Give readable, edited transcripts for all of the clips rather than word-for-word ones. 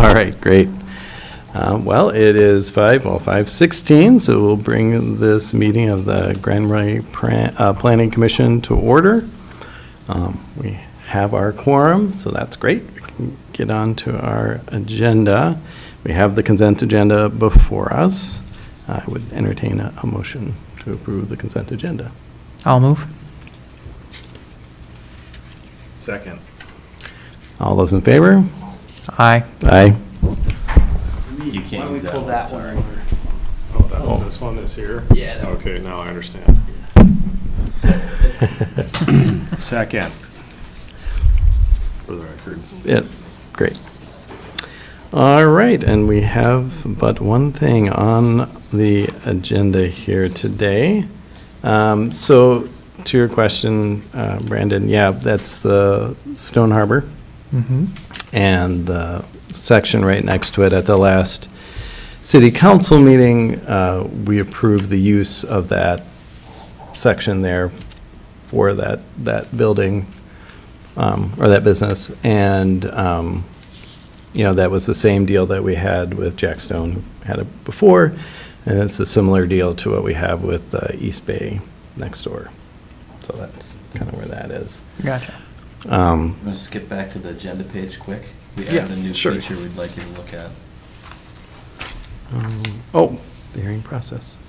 All right, great. Well, it is 5:16, so we'll bring this meeting of the Grand Marais Planning Commission to order. We have our quorum, so that's great. We can get on to our agenda. We have the consent agenda before us. I would entertain a motion to approve the consent agenda. I'll move. Second. All those in favor? Aye. Aye. You can't use that one. that Sorry. one? Oh, that's this one is here? Yeah. that one. Okay, now I understand. Second. For the record. Yeah, great. All right, and we have but one thing on the agenda here today. So to your question, Brandon, yeah, that's the Stone Harbor. Mm-hmm. And the section right next to it at the last city council meeting, we approved the use of that section there for that building or that business. And, you know, that was the same deal that we had with Jack Stone, who had it before. And it's a similar deal to what we have with East Bay next door. So that's kind of where that is. Gotcha. I'm going to skip back to the agenda page quick. We Yeah, added a new sure. feature we'd like you to look at. Oh, the hearing process.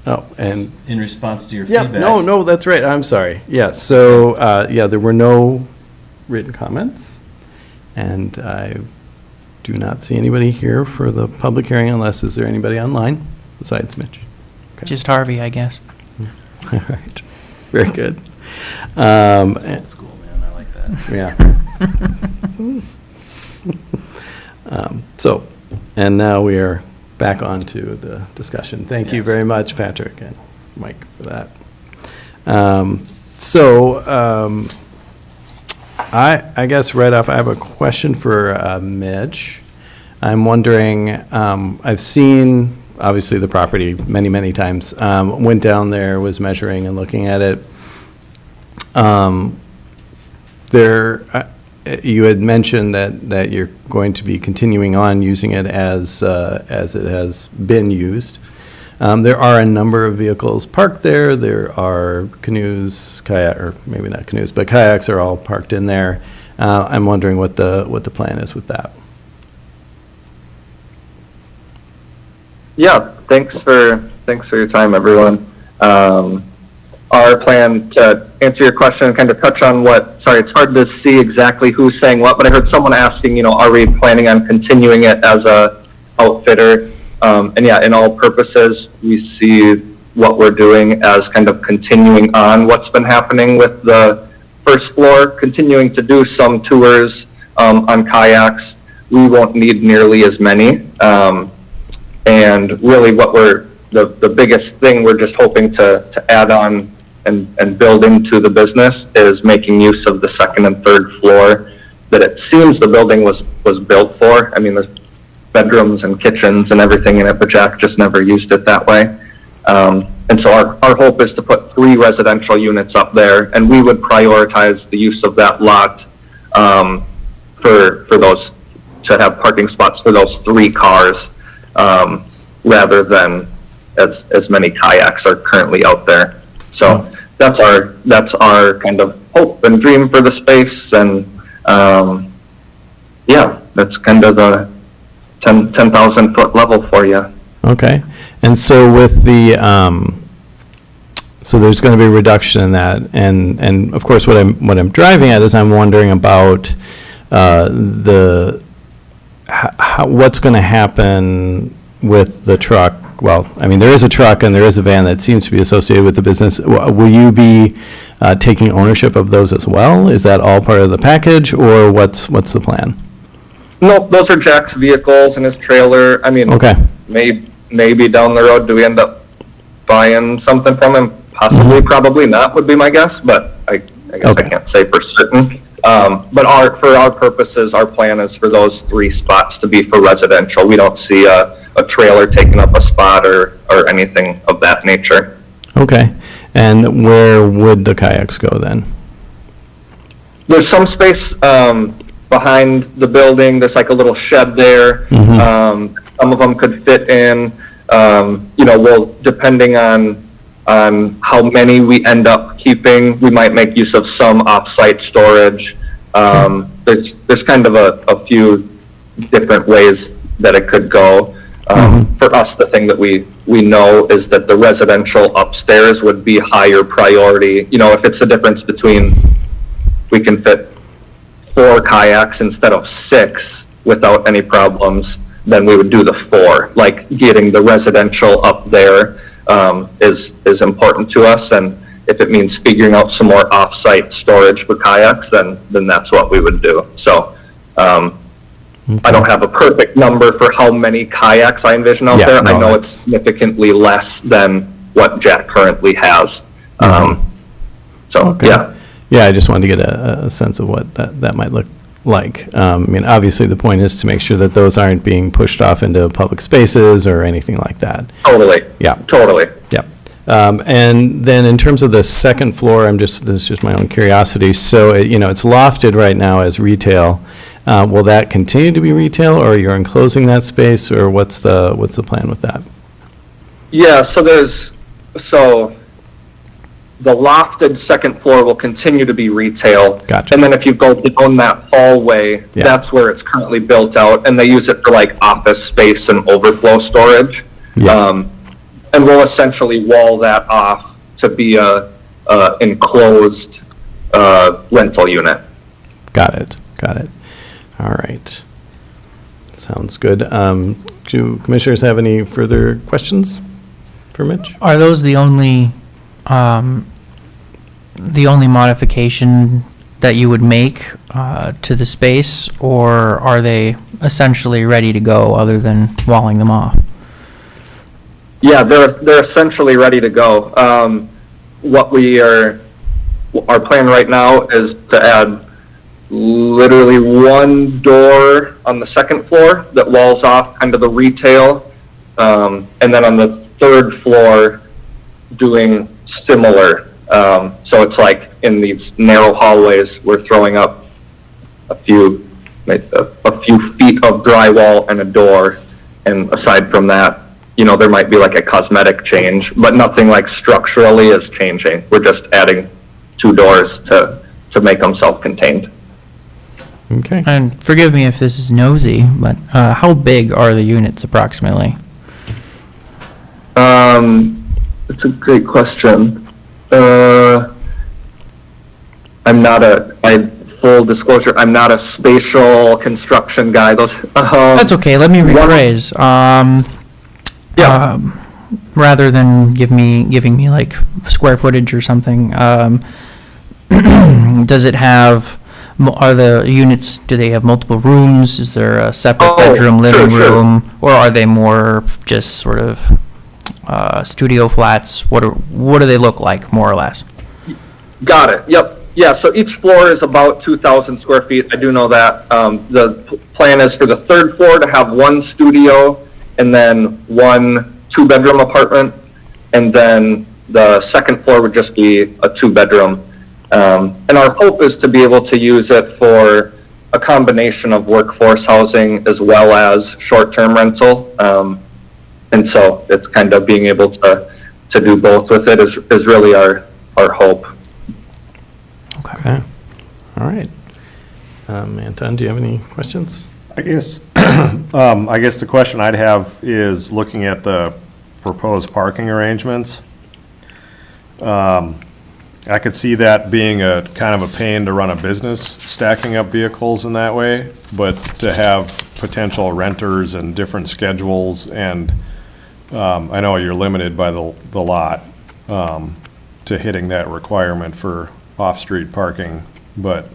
Oh, and, In response to your yeah, feedback. no, that's right, I'm sorry. Yeah, so, yeah, there were no written comments, and I do not see anybody here for the public hearing unless, is there anybody online besides Mitch? Okay. Just Harvey, I guess. All right, very good. It's old school, man. I like that. Yeah. So, and now we are back on to the discussion. Thank you Yes. very much, Patrick and Mike, for that. I guess right off, I have a question for Mitch. I'm wondering, I've seen, obviously, the property many, many times. Went down there, was measuring and looking at it. You had mentioned that you're going to be continuing on using it as it has been used. There are a number of vehicles parked there. There are canoes, or maybe not canoes, but kayaks are all parked in there. I'm wondering what the plan is with that. Yeah, thanks for your time, everyone. Our plan, to answer your question and kind of touch on sorry, it's hard to see exactly who's saying what, but I heard someone asking, are we planning on continuing it as a outfitter? And yeah, in all purposes, we see what we're doing as kind of continuing on what's been happening with the first floor, continuing to do some tours on kayaks. We won't need nearly as many. And really the biggest thing we're just hoping to add on and build into the business is making use of the second and third floor that it seems the building was built for. I mean, there's bedrooms and kitchens and everything in it, but Jack just never used it that way. And so our hope is to put 3 residential units up there, and we would prioritize the use of that lot for those, to have parking spots for those 3 cars, rather than as many kayaks are currently out there. So that's our kind of hope and dream for the space, and yeah, that's kind of the 10,000 foot level for you. Okay, and so with the so there's going to be a reduction in that, and of course what I'm driving at is I'm wondering about what's going to happen with the truck. Well, I mean, there is a truck and there is a van that seems to be associated with the business. Will you be taking ownership of those as well? Is that all part of the package, or what's the plan? No, those are Jack's vehicles and his trailer. I mean, Okay. maybe down the road, do we end up buying something from him? Possibly, probably not would be my guess, but I guess Okay. I can't say for certain. But for our purposes, our plan is for those 3 spots to be for residential. We don't see a trailer taking up a spot or anything of that nature. Okay, and where would the kayaks go then? There's some space behind the building. There's like a little shed there. Some of them could fit in. Well, depending on how many we end up keeping, we might make use of some off-site storage. There's kind of a few different ways that it could go. For us, the thing that we know is that the residential upstairs would be higher priority. If it's the difference between we can fit 4 kayaks instead of 6 without any problems, then we would do the 4. Like getting the residential up there is important to us, and if it means figuring out some more off-site storage for kayaks, then that's what we would do. So I don't have a perfect number for how many kayaks I envision out there. No, I know it's significantly less than what Jack currently has. Okay. Yeah. Yeah, I just wanted to get a sense of what that might look like. Obviously, the point is to make sure that those aren't being pushed off into public spaces or anything like that. Totally. Yeah. Totally. Yeah. And then in terms of the second floor, this is just my own curiosity. So, it's lofted right now as retail. Will that continue to be retail, or you're enclosing that space, or what's the plan with that? Yeah, so the lofted second floor will continue to be retail. Gotcha. And then if you go down that hallway, Yeah. that's where it's currently built out, and they use it for like office space and overflow storage. Yeah. And we'll essentially wall that off to be a enclosed rental unit. Got it. All right. Sounds good. Do commissioners have any further questions for Mitch? Are those the only modification that you would make to the space, or are they essentially ready to go other than walling them off? Yeah, they're essentially ready to go. Our plan right now is to add literally 1 door on the second floor that walls off kind of the retail, and then on the 3rd floor doing similar. So it's like in these narrow hallways, we're throwing up a few feet of drywall and a door, and aside from that, there might be like a cosmetic change, but nothing like structurally is changing. We're just adding 2 doors to make them self-contained. Okay. And forgive me if this is nosy, but how big are the units approximately? That's a great question. Full disclosure, I'm not a spatial construction guy. That's okay. Let me rephrase. Yeah. Rather than giving me like square footage or something, does it have? Are the units? Do they have multiple rooms? Is there a separate bedroom, living room, or are they more just sort of studio flats? What do they look like, more or less? Got it. Yep. Yeah. So each floor is about 2,000 square feet. I do know that. The plan is for the 3rd floor to have 1 studio and then 1 2-bedroom apartment, and then the 2nd floor would just be a 2-bedroom. And our hope is to be able to use it for a combination of workforce housing as well as short-term rental. And so it's kind of being able to do both with it is really our hope. Okay. All right. Anton, do you have any questions? I guess the question I'd have is looking at the proposed parking arrangements. I could see that being a kind of a pain to run a business, stacking up vehicles in that way, but to have potential renters and different schedules, and I know you're limited by the lot to hitting that requirement for off-street parking, but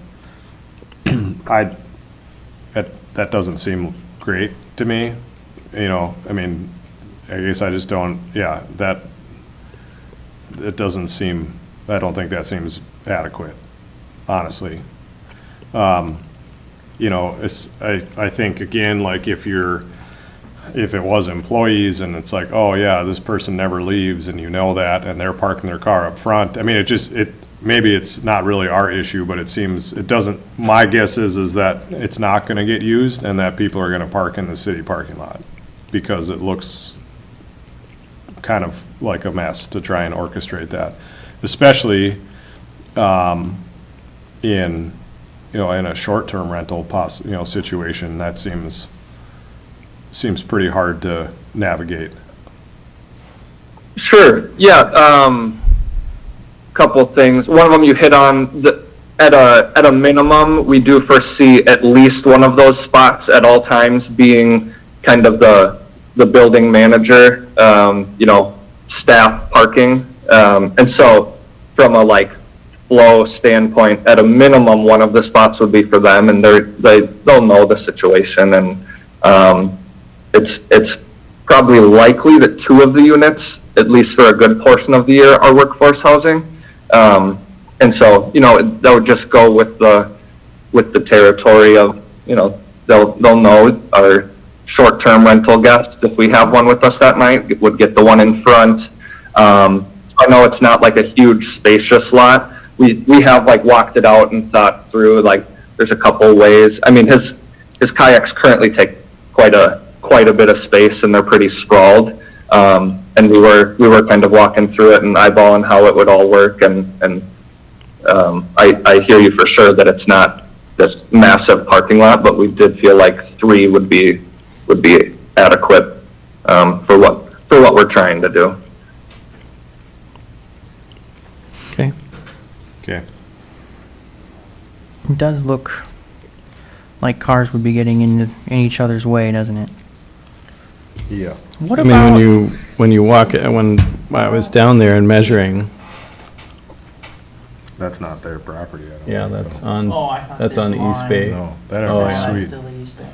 that doesn't seem great to me. I guess I just don't, it doesn't seem, I don't think that seems adequate, honestly. I think, again, like if it was employees and it's like, oh yeah, this person never leaves and you know that, and they're parking their car up front, maybe it's not really our issue, but it doesn't, my guess is that it's not gonna get used and that people are gonna park in the city parking lot because it looks kind of like a mess to try and orchestrate that, especially, in, in a short-term rental situation, that seems pretty hard to navigate. Sure, yeah, couple things. One of them you hit on, at a minimum, we do foresee at least one of those spots at all times being kind of the building manager, staff parking. And so from a flow standpoint, at a minimum, one of the spots would be for them, and they'll know the situation. And it's probably likely that 2 of the units, at least for a good portion of the year, are workforce housing. And so, that would just go with the territory of, they'll know our short-term rental guests, if we have one with us that night, would get the one in front. I know it's not like a huge spacious lot. We have walked it out and thought through, there's a couple ways. I mean, his kayaks currently take quite a bit of space, and they're pretty sprawled. And we were kind of walking through it and eyeballing how it would all work. And I hear you for sure that it's not this massive parking lot, but we did feel like 3 would be adequate for what we're trying to do. Okay. Okay. It does look like cars would be getting in each other's way, doesn't it? Yeah. What I mean, about, when you walk, when I was down there and measuring, That's not their property, I don't think. yeah, that's on, Oh, I thought that's this on the East line- Bay. No, that'd Oh, be yeah. That's sweet. still the East Bay,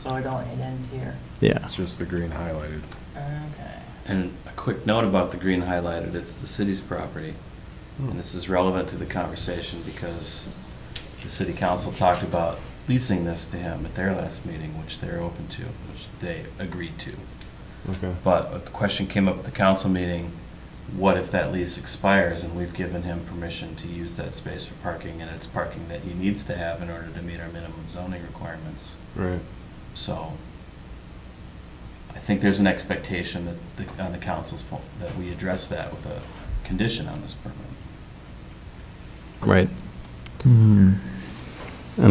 so it ends here. Yeah. It's just the green highlighted. Okay. And a quick note about the green highlighted, it's the city's property. And this is relevant to the conversation because the city council talked about leasing this to him at their last meeting, which they're open to, which they agreed to. Okay. But the question came up at the council meeting, what if that lease expires and we've given him permission to use that space for parking, and it's parking that he needs to have in order to meet our minimum zoning requirements? Right. So I think there's an expectation that on the council's point, that we address that with a condition on this permit. Right. And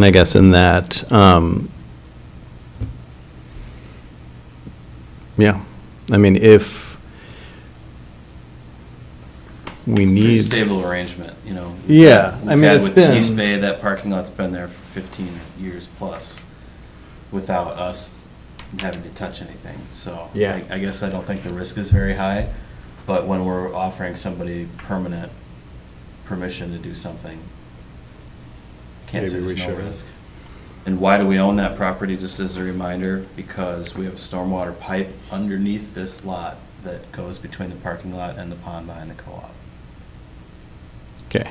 I guess in that, yeah, I mean, if we Pretty need, stable arrangement, Yeah, I We've mean, had it's with the been- East Bay, that parking lot's been there for 15 years plus without us having to touch anything. So Yeah. I guess I don't think the risk is very high, but when we're offering somebody permanent permission to do something, can't say Maybe we there's no should. risk. And why do we own that property, just as a reminder? Because we have a stormwater pipe underneath this lot that goes between the parking lot and the pond behind the co-op. okay.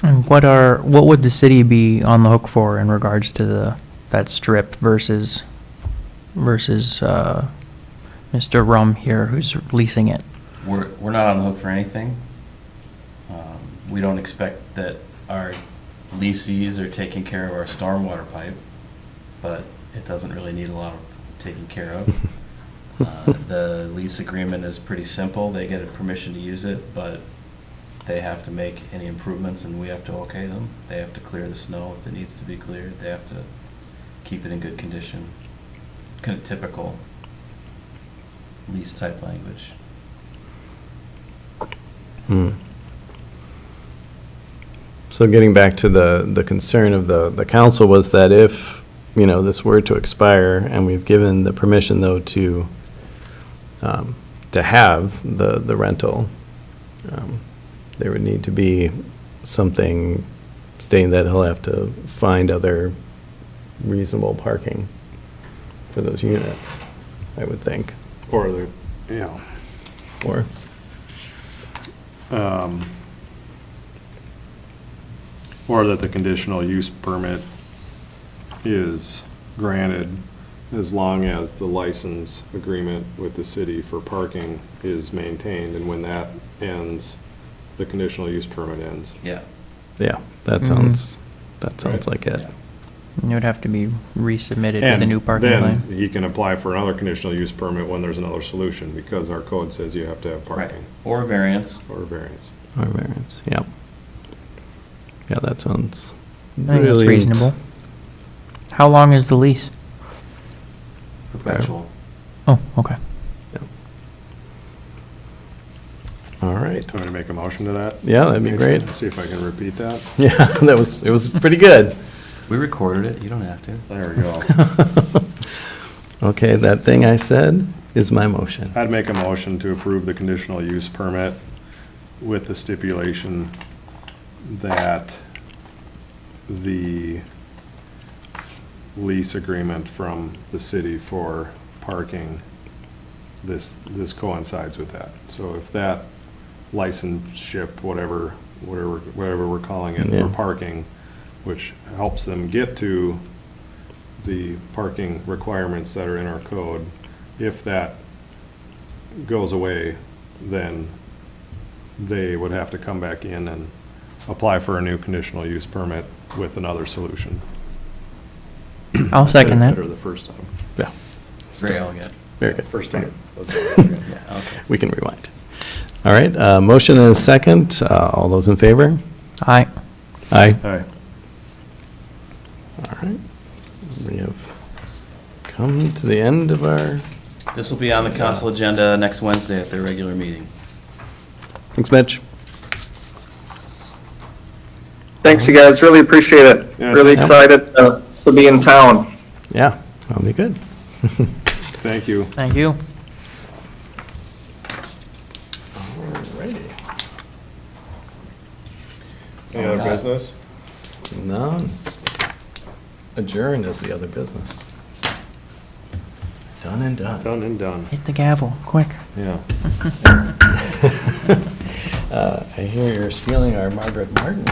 and what would the city be on the hook for in regards to that strip versus Mr. Rum here who's leasing it? We're not on the hook for anything. We don't expect that our leasees are taking care of our stormwater pipe, but it doesn't really need a lot of taking care of. The lease agreement is pretty simple. They get a permission to use it, but they have to make any improvements and we have to okay them. They have to clear the snow if it needs to be cleared. They have to keep it in good condition. Kind of typical lease type language. So getting back to the concern of the council was that if, this were to expire and we've given the permission though to have the rental, there would need to be something stating that he'll have to find other reasonable parking for those units, I would think, Or or, or that the conditional use permit is granted as long as the license agreement with the city for parking is maintained, and when that ends, the conditional use permit ends. Yeah. Yeah, that Mhm. sounds like it. It would have to be resubmitted with the new parking And plan. then he can apply for another conditional use permit when there's another solution, because our code says you have to have Right. parking Or variance. or variance. Or variance, yeah. Yeah, that sounds I think that's brilliant. reasonable. How long is the lease? Perpetual. Oh, okay. All right. Do you want me to make a motion to that? Yeah, that'd be great. See if I can repeat that. Yeah, it was pretty good. We recorded it, you don't have to. There we go. Okay, that thing I said is my motion. I'd make a motion to approve the conditional use permit with the stipulation that the lease agreement from the city for parking, this coincides with that. So if that licenseship, whatever we're calling it, Yeah. for parking, which helps them get to the parking requirements that are in our code, if that goes away, then they would have to come back in and apply for a new conditional use permit with another solution. I'll second that. Better the first time. Yeah, Very elegant. very good. First time. Yeah, okay. We can rewind. All right, motion and a second. All those in favor? Aye. Aye. Aye. All right. We have come to the end of our, This will be on the council agenda next Wednesday at their regular meeting. thanks, Mitch. Thanks, you guys. Really appreciate it. Yeah. Really Yep. excited to be in town. Yeah, that'll be good. Thank you. Thank you. Alrighty. Any other business? None. Adjourn is the other business. Done and done. Done and done. Hit the gavel, quick. Yeah. I hear you're stealing our Margaret Martin.